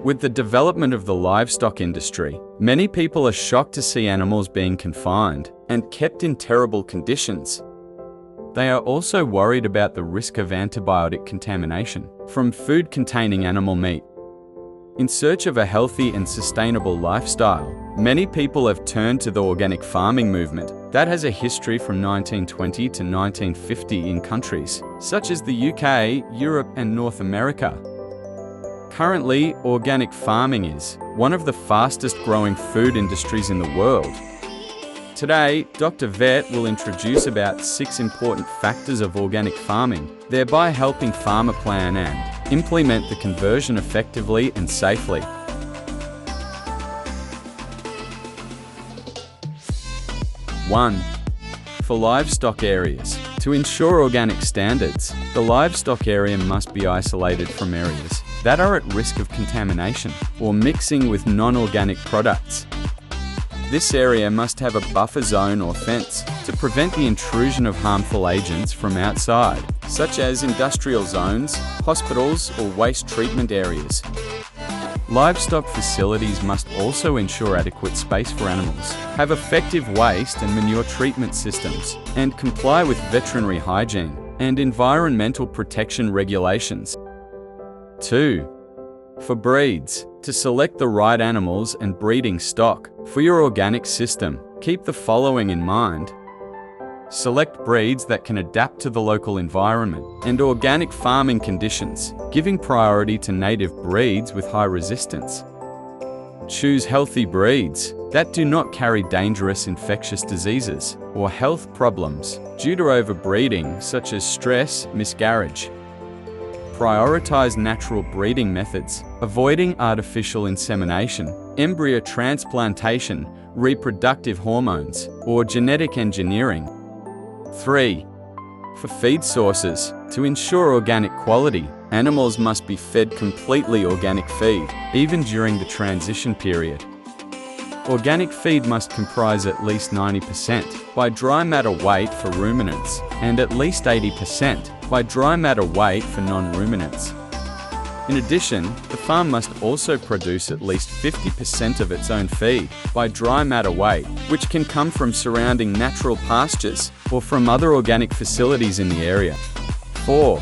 With the development of the livestock industry, many people are shocked to see animals being confined and kept in terrible conditions. They are also worried about the risk of antibiotic contamination from food containing animal meat. In search of a healthy and sustainable lifestyle, many people have turned to the organic farming movement that has a history from 1920 to 1950 in countries such as the UK, Europe, and North America. Currently, organic farming is one of the fastest growing food industries in the world. Today, Dr. Vet will introduce about 6 important factors of organic farming, thereby helping farmer plan and implement the conversion effectively and safely. 1. For livestock areas. To ensure organic standards, the livestock area must be isolated from areas that are at risk of contamination or mixing with non-organic products. This area must have a buffer zone or fence to prevent the intrusion of harmful agents from outside, such as industrial zones, hospitals, or waste treatment areas. Livestock facilities must also ensure adequate space for animals, have effective waste and manure treatment systems, and comply with veterinary hygiene and environmental protection regulations. 2. For breeds. To select the right animals and breeding stock for your organic system, keep the following in mind. Select breeds that can adapt to the local environment and organic farming conditions, giving priority to native breeds with high resistance. Choose healthy breeds that do not carry dangerous infectious diseases or health problems due to overbreeding, such as stress, miscarriage. Prioritize natural breeding methods, avoiding artificial insemination, embryo transplantation, reproductive hormones, or genetic engineering. 3. For feed sources. To ensure organic quality, animals must be fed completely organic feed, even during the transition period. Organic feed must comprise at least 90% by dry matter weight for ruminants and at least 80% by dry matter weight for non-ruminants. In addition, the farm must also produce at least 50% of its own feed by dry matter weight, which can come from surrounding natural pastures or from other organic facilities in the area. 4.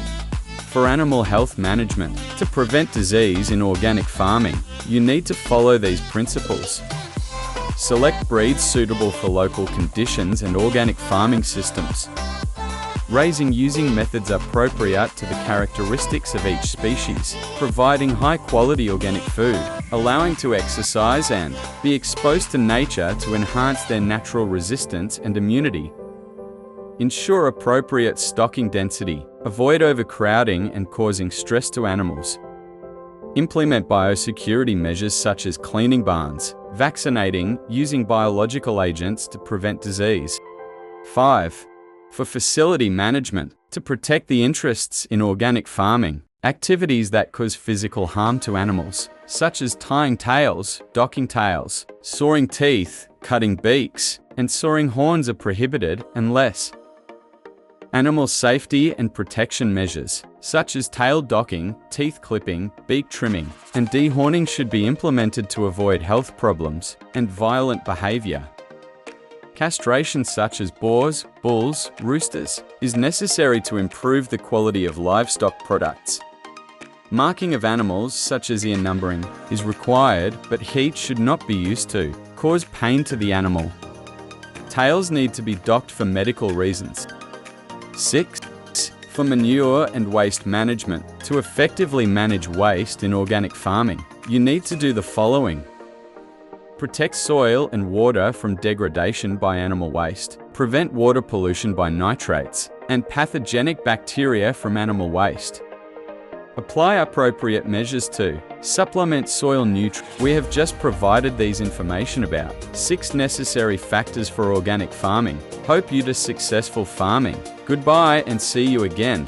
For animal health management. To prevent disease in organic farming, you need to follow these principles. Select breeds suitable for local conditions and organic farming systems. Raising using methods appropriate to the characteristics of each species, providing high-quality organic food, allowing to exercise and be exposed to nature to enhance their natural resistance and immunity. Ensure appropriate stocking density, avoid overcrowding and causing stress to animals. Implement biosecurity measures such as cleaning barns, vaccinating, using biological agents to prevent disease. 5. For facility management. To protect the interests in organic farming, activities that cause physical harm to animals, such as tying tails, docking tails, sawing teeth, cutting beaks, and sawing horns are prohibited unless animal safety and protection measures, such as tail docking, teeth clipping, beak trimming, and dehorning should be implemented to avoid health problems and violent behavior. Castration such as boars, bulls, roosters is necessary to improve the quality of livestock products. Marking of animals such as ear numbering is required, but heat should not be used to cause pain to the animal. Tails need to be docked for medical reasons. 6. For manure and waste management. To effectively manage waste in organic farming, you need to do the following. Protect soil and water from degradation by animal waste. Prevent water pollution by nitrates and pathogenic bacteria from animal waste. Apply appropriate measures to supplement soil nutrients. We have just provided these information about 6 necessary factors for organic farming. Hope you to successful farming. Goodbye and see you again.